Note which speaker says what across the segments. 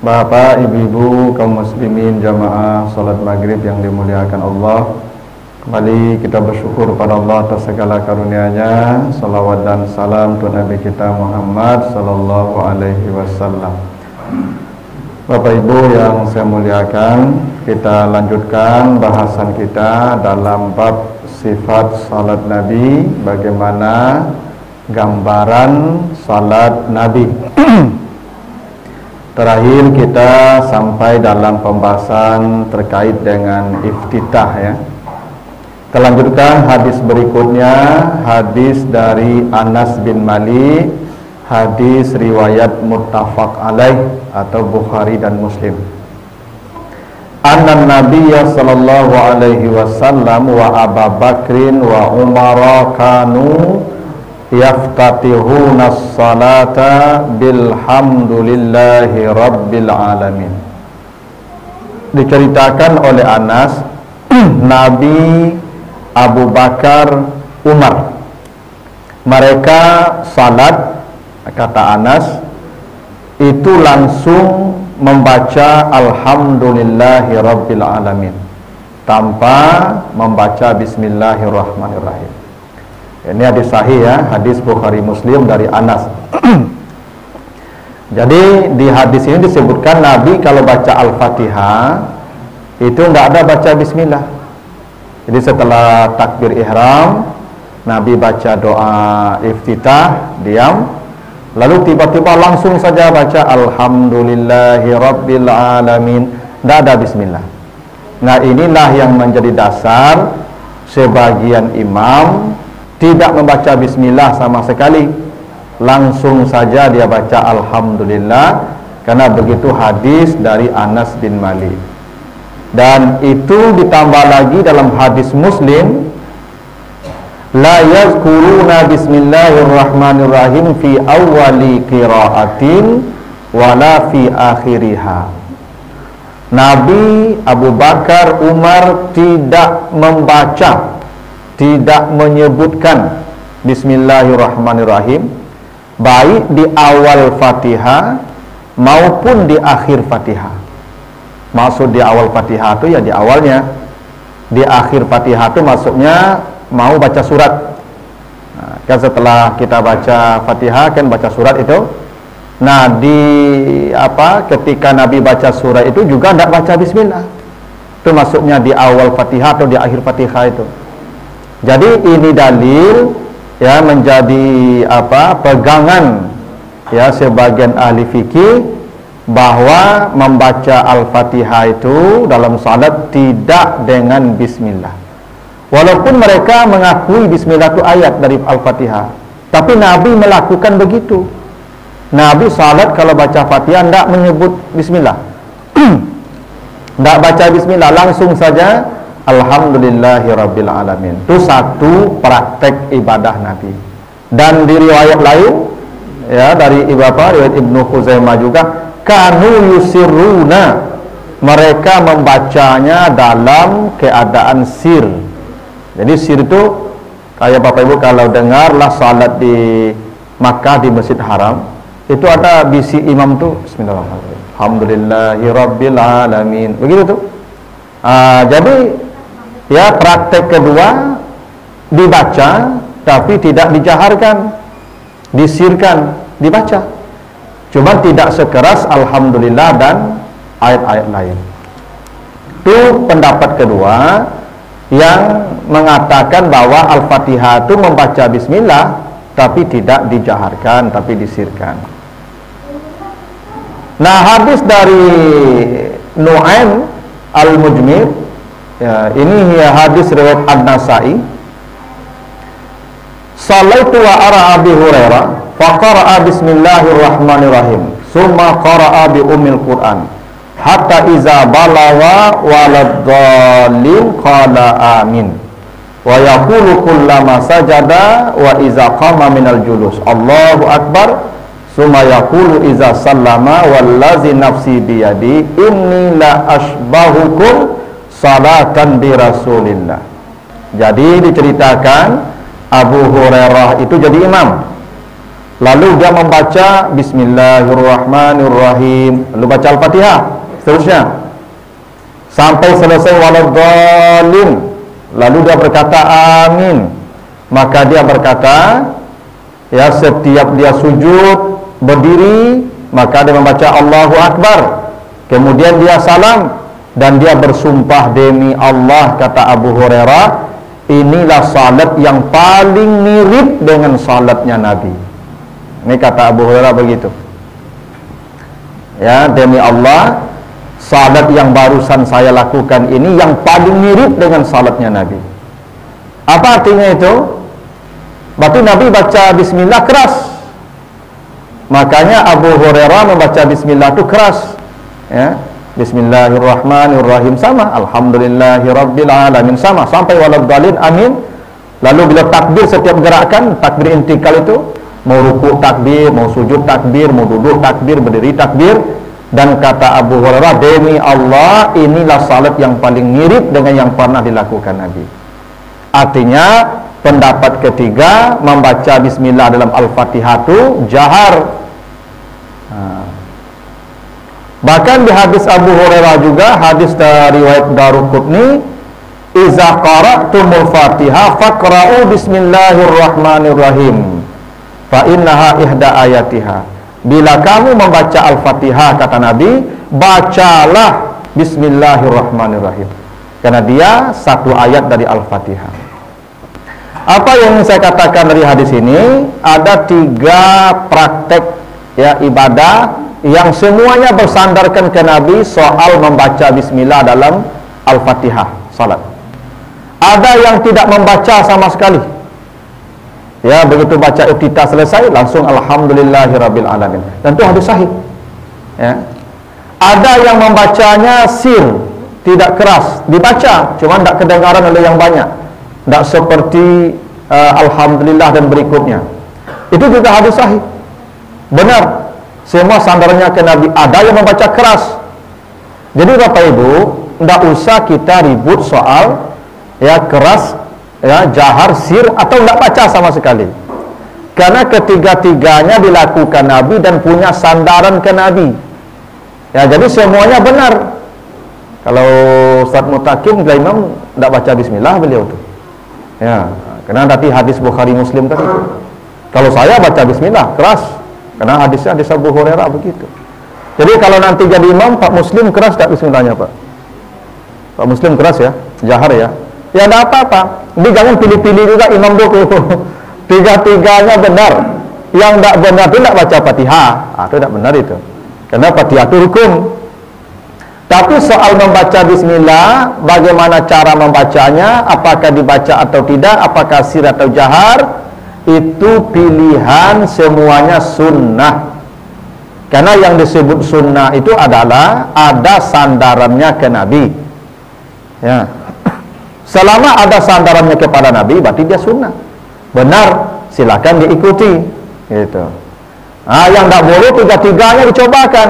Speaker 1: Bapak, ibu-ibu, kaum muslimin, jamaah salat maghrib yang dimuliakan Allah. Kembali kita bersyukur pada Allah atas segala karunia-Nya. Salawat dan salam untuk Nabi kita Muhammad sallallahu alaihi wasallam. Bapak ibu yang saya muliakan, kita lanjutkan bahasan kita dalam bab sifat salat Nabi, bagaimana gambaran salat Nabi. Terakhir kita sampai dalam pembahasan terkait dengan iftitah ya. Kita lanjutkan hadis berikutnya, hadis dari Anas bin Malik, hadis riwayat muttafaq alaih atau Bukhari dan Muslim. Anna Nabiyya sallallahu alaihi wasallam wa Abu Bakrin wa Umar kanu yaftatihuna as-salata bilhamdulillahi rabbil alamin. Diceritakan oleh Anas, Nabi, Abu Bakar, Umar, mereka salat, kata Anas, itu langsung membaca alhamdulillahi rabbil alamin tanpa membaca bismillahirrahmanirrahim. Ini hadis sahih ya, hadis Bukhari Muslim dari Anas. Jadi di hadis ini disebutkan Nabi kalau baca Al-Fatihah itu tidak ada baca bismillah. Jadi setelah takbir ihram, Nabi baca doa iftitah, diam, lalu tiba-tiba langsung saja baca alhamdulillahi rabbil alamin, tidak ada bismillah. Nah, inilah yang menjadi dasar sebagian imam tidak membaca bismillah sama sekali, langsung saja dia baca alhamdulillah, karena begitu hadis dari Anas bin Malik. Dan itu ditambah lagi dalam hadis Muslim, la yazkuruna bismillahirrahmanirrahim fi awwali qiraatin wala fi akhiriha. Nabi, Abu Bakar, Umar tidak membaca, tidak menyebutkan bismillahirrahmanirrahim, baik di awal Fatihah maupun di akhir Fatihah. Maksud di awal Fatihah itu ya di awalnya, di akhir Fatihah itu maksudnya mau baca surat. Nah, kan setelah kita baca Fatihah kan baca surat itu. Nah, ketika Nabi baca surat itu juga tidak baca bismillah. Itu maksudnya di awal Fatihah atau di akhir Fatihah itu. Jadi ini dalil ya, menjadi pegangan ya sebagian ahli fikih bahwa membaca Al-Fatihah itu dalam salat tidak dengan bismillah. Walaupun mereka mengakui bismillah itu ayat dari Al-Fatihah, tapi Nabi melakukan begitu. Nabi salat kalau baca Fatihah tidak menyebut bismillah. Tidak baca bismillah, langsung saja alhamdulillahi rabbil alamin. Itu satu praktek ibadah Nabi. Dan di riwayat lain ya dari riwayat Ibnu Khuzaimah juga, kanu yusirruna, mereka membacanya dalam keadaan sir. Jadi sir itu kayak Bapak Ibu kalau dengarlah salat di Makkah di Masjid Haram, itu ada bisi imam tuh bismillahirrahmanirrahim, alhamdulillahi rabbil alamin, begitu tuh. Jadi ya praktek kedua dibaca tapi tidak dijaharkan, disirkan, dibaca. Cuma tidak sekeras alhamdulillah dan ayat-ayat lain. Itu pendapat kedua yang mengatakan bahwa Al-Fatihah itu membaca bismillah tapi tidak dijaharkan, tapi disirkan. Nah, hadis dari Nu'aim Al-Mujmir ya, ini hadis riwayat An-Nasa'i. Salaitu wa ara Abi Hurairah faqara'a bismillahirrahmanirrahim summa qara'a bi ummil Qur'an hatta iza balawa waladdallin qala amin wa yaqulu kullama sajada wa iza qama minal julus Allahu akbar summa yaqulu iza sallama wallazi nafsi biyadi inni la ashbahukum salatan bi Rasulillah. Jadi diceritakan Abu Hurairah itu jadi imam. lalu dia membaca Bismillahirrahmanirrahim, lalu baca Al-Fatihah, seterusnya sampai selesai waladhdallin, lalu dia berkata amin. Maka dia berkata, ya, setiap dia sujud berdiri, maka dia membaca Allahu Akbar, kemudian dia salam, dan dia bersumpah demi Allah, kata Abu Hurairah, inilah salat yang paling mirip dengan salatnya Nabi. Ini kata Abu Hurairah begitu, ya, demi Allah, salat yang barusan saya lakukan ini yang paling mirip dengan salatnya Nabi. Apa artinya itu? Berarti Nabi baca bismillah keras. Makanya Abu Hurairah membaca bismillah itu keras, ya. Bismillahirrahmanirrahim sama, alhamdulillahirabbil alamin sama, sampai waladhdallin amin. Lalu bila takbir, setiap gerakan takbir intikal itu, mau ruku takbir, mau sujud takbir, mau duduk takbir, berdiri takbir. Dan kata Abu Hurairah, demi Allah, inilah salat yang paling mirip dengan yang pernah dilakukan Nabi. Artinya pendapat ketiga, membaca bismillah dalam Al-Fatihah itu jahar. Bahkan di hadis Abu Hurairah juga, hadis dari riwayat Daruqutni, iza qara'tumul Fatihah faqra'u bismillahirrahmanirrahim fa innaha ihda ayatiha. Bila kamu membaca Al-Fatihah, kata Nabi, bacalah bismillahirrahmanirrahim, karena dia satu ayat dari Al-Fatihah. Apa yang saya katakan dari hadis ini? Ada 3 praktek, ya, ibadah yang semuanya bersandarkan ke Nabi soal membaca bismillah dalam Al-Fatihah salat. Ada yang tidak membaca sama sekali, ya, begitu baca iftitah selesai langsung alhamdulillahirabbil alamin, dan itu hadis sahih, ya. Ada yang membacanya sir, tidak keras, dibaca cuma tidak kedengaran oleh yang banyak, tidak seperti alhamdulillah dan berikutnya. Itu juga hadis sahih, benar, semua sandarannya ke Nabi. Ada yang membaca keras. Jadi Bapak Ibu, tidak usah kita ribut soal, ya, keras, ya, jahar, sir, atau tidak baca sama sekali, karena ketiga-tiganya dilakukan Nabi dan punya sandaran ke Nabi, ya. Jadi semuanya benar. Kalau Ustaz Mutakin bila imam tidak baca bismillah beliau tuh, ya, karena tadi hadis Bukhari Muslim tadi itu. Kalau saya baca bismillah keras, karena hadisnya hadis Abu Hurairah begitu. Jadi kalau nanti jadi imam, Pak Muslim keras tak bismillahnya, Pak? Pak Muslim keras, ya, jahar, ya. Ya tidak apa-apa. Jadi jangan pilih-pilih juga imam itu. Tiga-tiganya benar. Yang tidak benar itu tidak baca Fatihah. Itu tidak benar itu. Karena Fatihah itu rukun. Tapi soal membaca bismillah, bagaimana cara membacanya, apakah dibaca atau tidak, apakah sir atau jahar, itu pilihan, semuanya sunnah. Karena yang disebut sunnah itu adalah ada sandarannya ke Nabi, ya. Selama ada sandarannya kepada Nabi, berarti dia sunnah, benar, silakan diikuti, gitu. Yang tidak boleh tiga-tiganya dicobakan.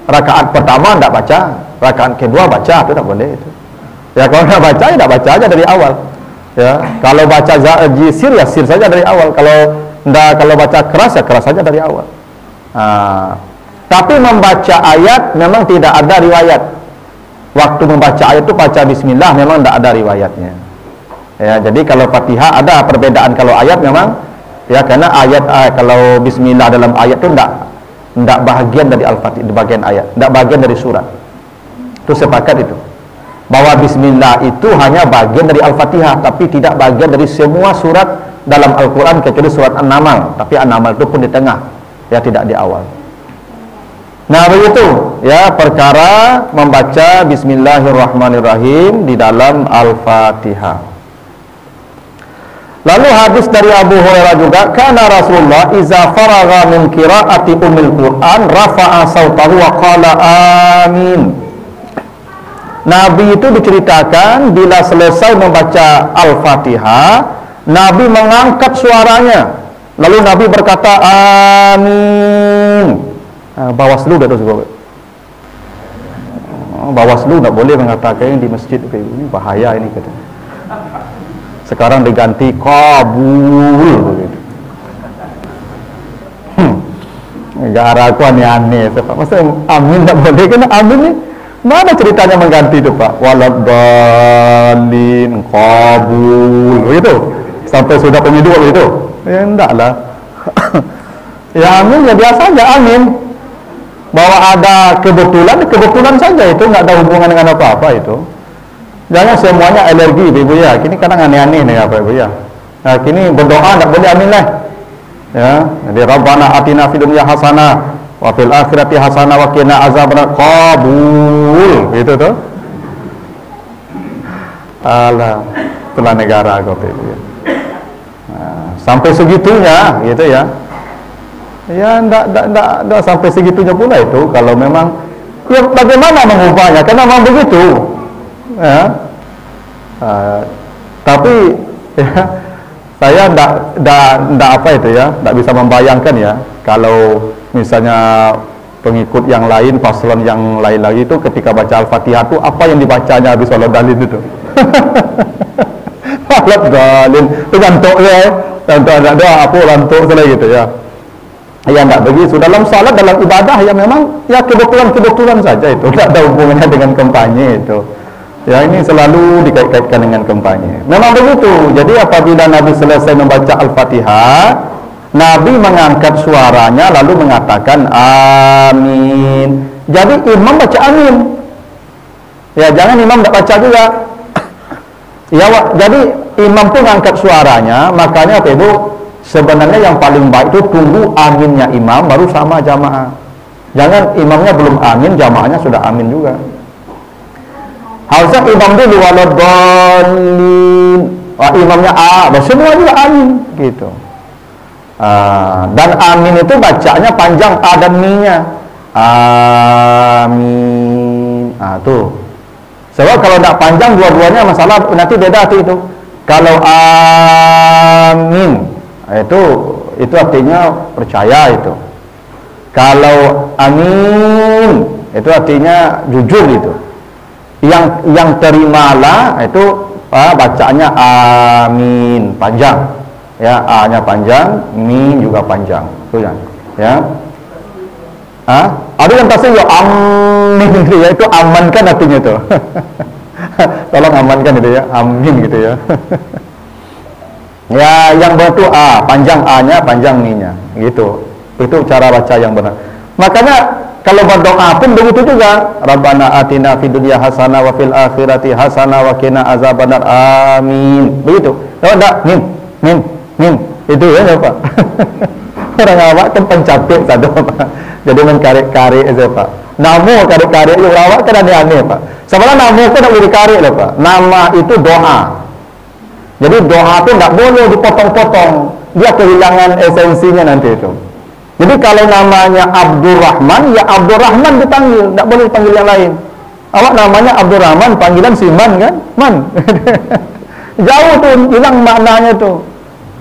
Speaker 1: Rakaat pertama tidak baca, rakaat kedua baca, itu tidak boleh itu. Ya, kalau tidak baca, ya tidak baca aja dari awal, ya. Kalau baca sir, ya sir saja dari awal. Kalau baca keras, ya keras saja dari awal. Tapi membaca ayat memang tidak ada riwayat. Waktu membaca ayat itu baca bismillah memang tidak ada riwayatnya, ya. Jadi kalau Fatihah ada perbedaan, kalau ayat memang, ya, karena ayat kalau bismillah dalam ayat itu tidak bahagian dari Al-Fatihah, bagian ayat, tidak bagian dari surat. Itu sepakat itu, bahwa bismillah itu hanya bagian dari Al-Fatihah, tapi tidak bagian dari semua surat dalam Al-Quran, kecuali surat An-Naml. Tapi An-Naml itu pun di tengah, ya, tidak di awal. Nah begitu, ya, perkara membaca bismillahirrahmanirrahim di dalam Al-Fatihah. Lalu hadis dari Abu Hurairah juga, kana Rasulullah iza faragha min qiraati ummil Quran rafa'a sautahu wa qala amin. Nabi itu diceritakan bila selesai membaca Al-Fatihah, Nabi mengangkat suaranya, lalu Nabi berkata amin. Bawaslu dah tu sebab. Bawaslu tak boleh mengatakan di masjid, ini bahaya ini, kata. Sekarang diganti kabul begitu. negara aku aneh-aneh Pak. Masa amin tak boleh, kena amin ni mana ceritanya mengganti itu Pak? Waladhalin qabul begitu sampai sudah penyeduk begitu ya enggak lah. Ya amin ya biasa aja amin, bahwa ada kebetulan saja, itu enggak ada hubungan dengan apa-apa itu. Jangan semuanya alergi ibu ya, kini kadang aneh-aneh nih apa ibu ya. Nah kini berdoa enggak boleh amin lah ya. Jadi Rabbana atina fid dunya hasanah wa fil akhirati hasanah wa qina azabannar, qabul gitu tuh. Alah, itulah negara kau itu ya. Nah, sampai segitunya gitu ya. Ya enggak sampai segitunya pula itu, kalau memang ya bagaimana mengubahnya, karena memang begitu ya. Tapi ya saya enggak apa itu ya, enggak bisa membayangkan ya kalau misalnya pengikut yang lain, paslon yang lain lagi itu ketika baca Al-Fatihah itu apa yang dibacanya habis sholat dalil itu. Sholat dalil itu gantuk ya, gantuk ada doa apa gantuk selai gitu ya. Ya enggak begitu, dalam salat, dalam ibadah ya memang ya kebetulan saja itu, tidak ada hubungannya dengan kampanye itu. Ya ini selalu dikait-kaitkan dengan kampanye. Memang begitu. Jadi apabila Nabi selesai membaca Al-Fatihah, Nabi mengangkat suaranya lalu mengatakan amin. Jadi imam baca amin. Ya jangan imam tidak baca juga. Ya jadi imam pun mengangkat suaranya, makanya apa itu? Sebenarnya yang paling baik itu tunggu aminnya imam baru sama jamaah. Jangan imamnya belum amin, jamaahnya sudah amin juga. Harusnya imam dulu waladhalin, imamnya semua juga amin gitu. Dan amin itu bacanya panjang a dan mi-nya. Amin. Tuh. Sebab kalau tidak panjang dua-duanya masalah nanti beda tuh itu. Kalau amin itu artinya percaya itu. Kalau amin itu artinya jujur itu. Yang terimalah itu bacaannya amin panjang ya, a-nya panjang, mi juga panjang itu ya. Ada yang tasnya ya amin gitu ya, itu amankan artinya tuh. Tolong amankan itu ya, amin gitu ya. Ya yang benar itu panjang a-nya, panjang mi-nya gitu. Itu cara baca yang benar. Makanya kalau berdoa pun begitu juga. Rabbana atina fid dunya hasanah wa fil akhirati hasanah wa qina azabannar, amin. Begitu. Kalau enggak mim. Itu ya Pak. Orang awak kan pencapek satu Pak. Jadi menkarek-karek aja Pak. Namo karek-karek lu awak kan aneh-aneh Pak. Sebenarnya namo kan tak boleh karek loh Pak. Nama itu doa. Jadi doa itu enggak boleh dipotong-potong. Dia kehilangan esensinya nanti itu. Jadi kalau namanya Abdurrahman, ya Abdurrahman dipanggil, tidak boleh dipanggil yang lain. Awak namanya Abdurrahman, panggilan si Man kan? Man. Jauh tuh, hilang maknanya tuh.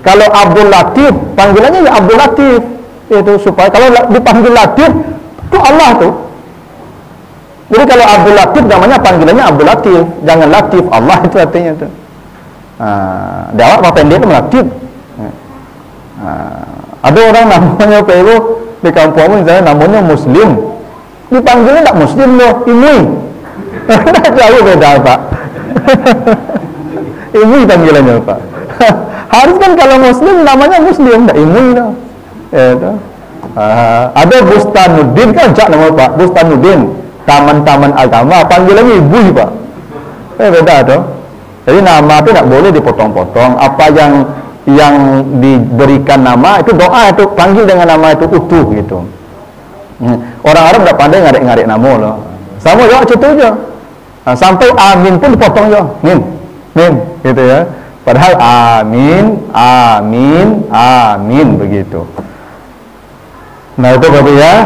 Speaker 1: Kalau Abdul Latif, panggilannya ya Abdul Latif. Itu supaya kalau dipanggil Latif, itu Allah tuh. Jadi kalau Abdul Latif namanya panggilannya Abdul Latif, jangan Latif, Allah itu artinya tuh. Awak apa pendek itu Latif. Ada orang namanya Peru di kampung misalnya namanya Muslim, dipanggilnya tak Muslim loh, Imui. Jauh beda Pak. Imui panggilannya Pak. Harus kan kalau Muslim namanya Muslim, tak Imui loh. Ada Bustanuddin kan cak nama Pak, Bustanuddin, taman-taman agama, panggilannya Ibu Pak. Beda tuh. Jadi nama itu tak boleh dipotong-potong. Apa yang diberikan nama itu doa itu panggil dengan nama itu utuh gitu. Orang Arab tidak pandai ngarik-ngarik nama loh. Sama juga gitu aja. Sampai amin pun dipotong ya. Min gitu ya. Padahal amin begitu. Nah itu Bapak ya.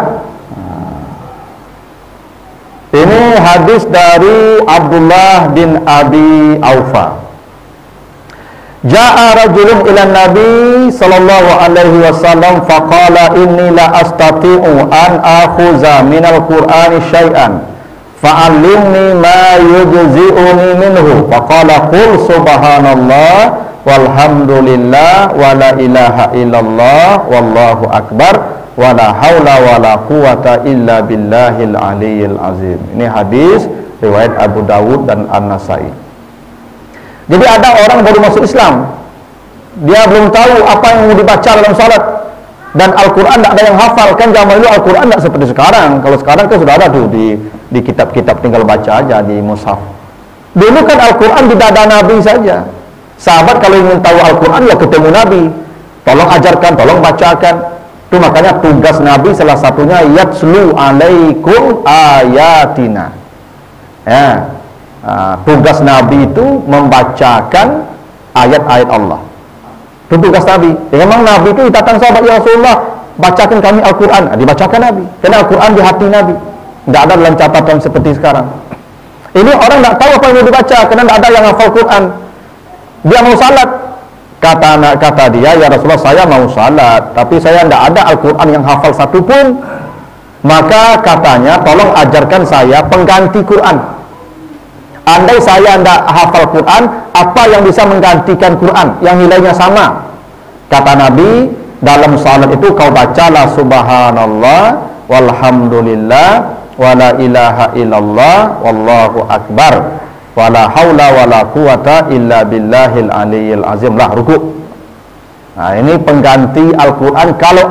Speaker 1: Ini hadis dari Abdullah bin Abi Aufa. Ja'a rajulun ila Nabi sallallahu alaihi wasallam faqala inni la astati'u an akhuza minal Qur'ani syai'an fa'allimni ma yujzi'uni minhu faqala qul subhanallah walhamdulillah wa la ilaha illallah wallahu akbar wala haula wala quwata illa billahil aliyyil azim. Ini hadis riwayat Abu Dawud dan An-Nasai. Jadi ada orang baru masuk Islam, dia belum tahu apa yang mau dibaca dalam salat, dan Al-Quran tidak ada yang hafal. Kan zaman dulu Al-Quran tidak seperti sekarang. Kalau sekarang kan sudah ada tuh di kitab-kitab, tinggal baca aja di mushaf. Dulu kan Al-Quran di dada Nabi saja. Sahabat kalau ingin tahu Al-Quran ya ketemu Nabi, tolong ajarkan, tolong bacakan. Itu makanya tugas Nabi salah satunya yatslu alaikum ayatina. Ya, tugas Nabi itu membacakan ayat-ayat Allah. Itu tugas Nabi. Ya, memang Nabi itu datang sahabat, ya Rasulullah, bacakan kami Al-Quran. Dibacakan Nabi, karena Al-Quran di hati Nabi. Tidak ada dalam catatan seperti sekarang. Ini orang tidak tahu apa yang mau dibaca, karena tidak ada yang hafal Quran. Dia mau salat, kata dia, ya Rasulullah, saya mau salat, tapi saya tidak ada Al-Quran yang hafal satupun. Maka katanya, tolong ajarkan saya pengganti Quran. Andai saya tidak hafal Quran, apa yang bisa menggantikan Quran yang nilainya sama? Kata Nabi, dalam salat itu kau bacalah subhanallah walhamdulillah wala ilaha illallah wallahu akbar wala haula wala quwata illa billahil aliyyil azim. Lah ruku. Nah, ini pengganti Al-Quran. Kalau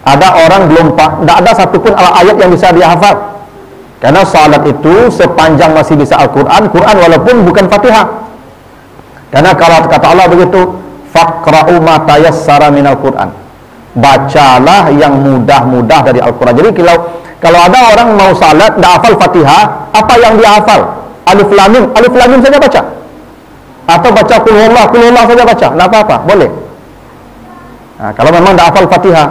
Speaker 1: ada orang belum, tidak ada satupun ayat yang bisa dia hafal. Karena salat itu sepanjang masih bisa Al-Quran, Quran walaupun bukan Fatihah. Karena kalau kata Allah begitu, faqra'u ma tayassara minal Quran. Bacalah yang mudah-mudah dari Al-Quran. Jadi kalau ada orang mau salat tidak hafal Fatihah, apa yang dia hafal? Alif lam mim saja baca. Atau baca qul huwallah saja baca, tidak apa-apa, boleh. Nah, kalau memang tidak hafal Fatihah.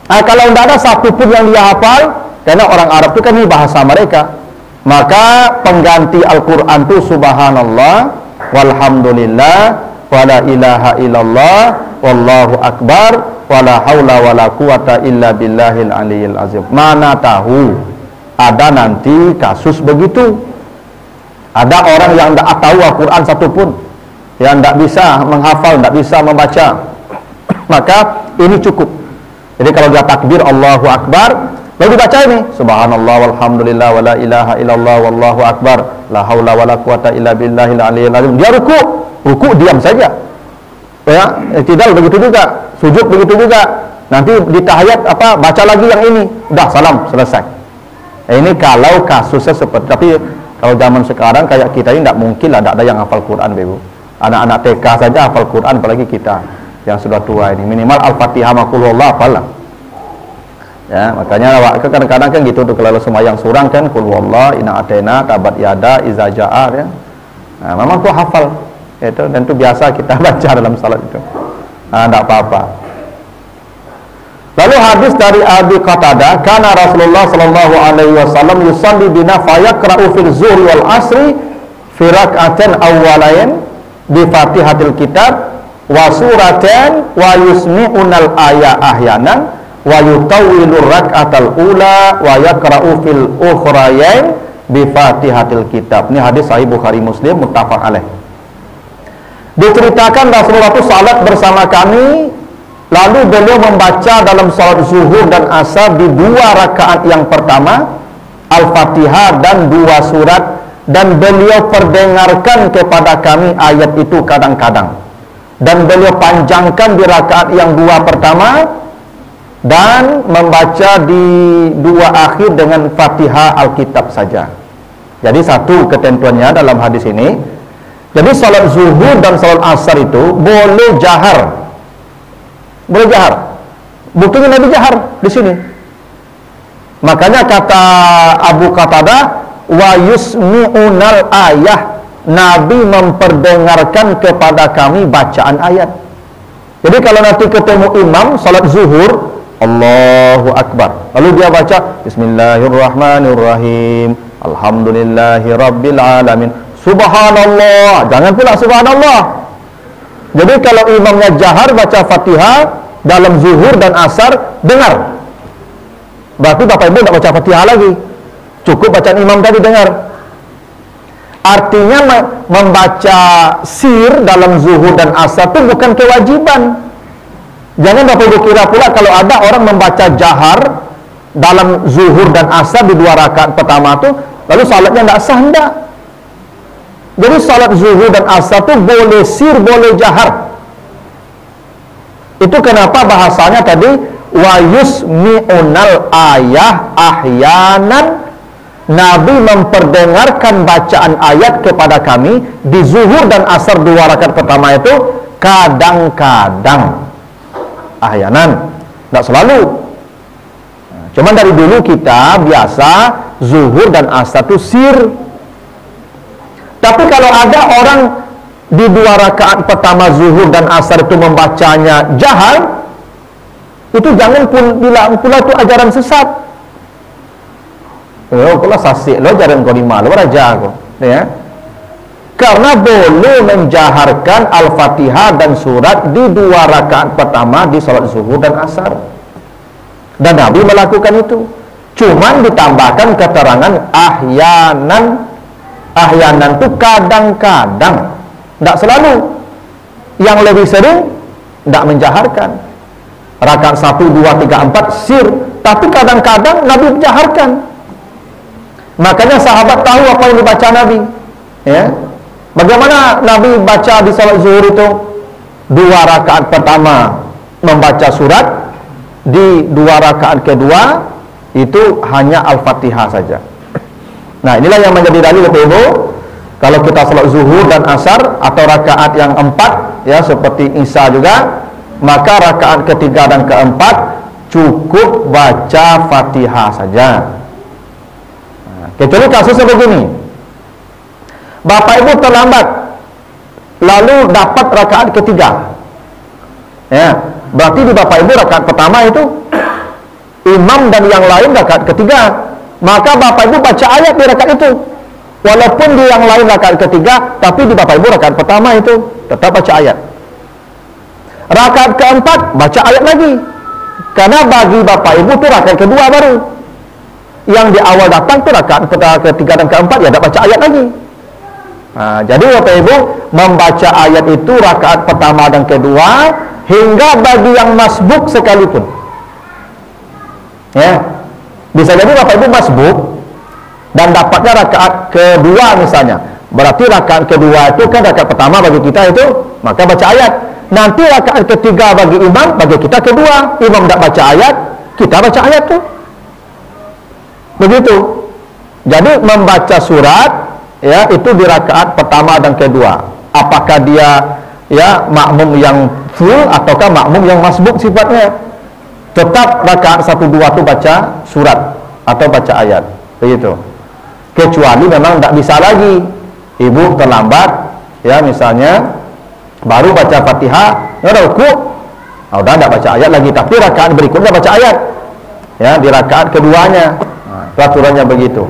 Speaker 1: Nah, kalau tidak ada satupun yang dia hafal, karena orang Arab itu kan ini bahasa mereka, maka pengganti Al-Quran itu subhanallah walhamdulillah wala ilaha illallah wallahu akbar wala haula wala quwata illa billahil aliyyil azim. Mana tahu ada nanti kasus begitu, ada orang yang tidak tahu Al-Quran satupun, yang tidak bisa menghafal, tidak bisa membaca, maka ini cukup. Jadi kalau dia takbir Allahu Akbar, lalu dibaca ini subhanallah walhamdulillah wala ilaha illallah wallahu akbar la haula wala quwata illa billahil aliyyil azim. Dia ruku diam saja. Ya, tidak begitu juga, sujud begitu juga. Nanti di tahiyat baca lagi yang ini, udah salam selesai. Ini kalau kasusnya seperti, tapi kalau zaman sekarang kayak kita ini tidak mungkin lah, tidak ada yang hafal Quran, Ibu. Anak-anak TK saja hafal Quran, apalagi kita yang sudah tua ini. Minimal Al-Fatihah ma qul huwallah apalah. Ya, makanya kadang-kadang kan gitu tuh, kalau sembahyang surang kan qul huwallah, inna atena, tabat yada, iza ja'a ya. Nah, memang tuh hafal itu, dan itu biasa kita baca dalam salat itu. Nah, enggak apa-apa. Lalu hadis dari Abi Qatadah, kana Rasulullah sallallahu alaihi wasallam yusalli bina fayaqra'u fil zuhri wal asri fi rak'atain awwalain bi Fatihatil kitab wa suratan wa yusmi'unal aya ahyanan wa yutawwilu rak'atal ula wa yaqra'u fil ukhrayain bi Fatihatil kitab. Ini hadis sahih Bukhari Muslim muttafaq alaih. Diceritakan Rasulullah itu salat bersama kami, lalu beliau membaca dalam salat zuhur dan asar di 2 rakaat yang pertama Al-Fatihah dan 2 surat, dan beliau perdengarkan kepada kami ayat itu kadang-kadang, dan beliau panjangkan di rakaat yang 2 pertama dan membaca di 2 akhir dengan Fatihah Alkitab saja. Jadi satu ketentuannya dalam hadis ini, jadi salat zuhur dan salat asar itu boleh jahar. Boleh jahar. Buktinya Nabi jahar di sini. Makanya kata Abu Qatadah, wa yusmi'unal ayah, Nabi memperdengarkan kepada kami bacaan ayat. Jadi kalau nanti ketemu imam salat zuhur, Allahu Akbar, lalu dia baca Bismillahirrahmanirrahim, Alhamdulillahi Rabbil Alamin, Subhanallah, jangan pula Subhanallah. Jadi kalau imamnya jahar baca Fatihah dalam zuhur dan asar, dengar, berarti Bapak Ibu tidak baca Fatihah lagi, cukup bacaan imam tadi dengar. Artinya membaca sir dalam zuhur dan asar itu bukan kewajiban. Jangan Bapak Ibu kira pula kalau ada orang membaca jahar dalam zuhur dan asar di 2 rakaat pertama itu, lalu salatnya tidak sah, enggak. Jadi salat zuhur dan asar itu boleh sir, boleh jahar. Itu kenapa bahasanya tadi wa yusmi'unal ayah ahyanan, Nabi memperdengarkan bacaan ayat kepada kami di zuhur dan asar 2 rakaat pertama itu kadang-kadang. Ahyanan, tidak selalu. Cuman dari dulu kita biasa zuhur dan asar itu sir. Tapi kalau ada orang di 2 rakaat pertama zuhur dan asar itu membacanya jahar, itu jangan pun bilang pula itu ajaran sesat. Oh, kalau sasik lo ajaran kau lima lo raja kau, ya. Karena boleh menjaharkan Al-Fatihah dan surat di 2 rakaat pertama di salat zuhur dan asar. Dan Nabi melakukan itu. Cuman ditambahkan keterangan ahyanan. Ahyanan itu kadang-kadang, tidak selalu. Yang lebih sering tidak menjaharkan. Rakaat 1, 2, 3, 4 sir, tapi kadang-kadang Nabi menjaharkan. Makanya sahabat tahu apa yang dibaca Nabi, ya. Bagaimana Nabi baca di salat zuhur itu? 2 rakaat pertama membaca surat, di 2 rakaat kedua itu hanya Al-Fatihah saja. Nah, inilah yang menjadi dalil Bapak Ibu. Kalau kita salat zuhur dan asar atau rakaat yang 4 ya seperti Isya juga, maka rakaat ketiga dan keempat cukup baca Fatihah saja. Nah, kecuali kasusnya begini, Bapak Ibu terlambat lalu dapat rakaat ketiga, ya, berarti di Bapak Ibu rakaat pertama itu imam dan yang lain rakaat ketiga, maka Bapak Ibu baca ayat di rakaat itu, walaupun di yang lain rakaat ketiga, tapi di Bapak Ibu rakaat pertama itu tetap baca ayat. Rakaat keempat baca ayat lagi, karena bagi Bapak Ibu itu rakaat kedua baru. Yang di awal datang itu rakaat ketiga dan keempat ya tidak baca ayat lagi. Nah, jadi Bapak Ibu membaca ayat itu rakaat pertama dan kedua, hingga bagi yang masbuk sekalipun. Ya, bisa jadi Bapak Ibu masbuk dan dapatnya rakaat kedua misalnya, berarti rakaat kedua itu kan rakaat pertama bagi kita itu, maka baca ayat. Nanti rakaat ketiga bagi imam, bagi kita kedua, imam tidak baca ayat, kita baca ayat tuh. Begitu. Jadi membaca surat ya itu di rakaat pertama dan kedua. Apakah dia ya makmum yang full ataukah makmum yang masbuk sifatnya? Tetap rakaat 1 2 itu baca surat atau baca ayat. Begitu. Kecuali memang tidak bisa lagi. Ibu terlambat ya misalnya baru baca Fatihah, ya udah rukuk. Oh, udah tidak baca ayat lagi, tapi rakaat berikutnya baca ayat. Ya, di rakaat keduanya. Nah, peraturannya begitu.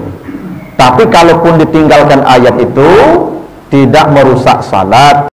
Speaker 1: Tapi kalaupun ditinggalkan ayat itu tidak merusak salat.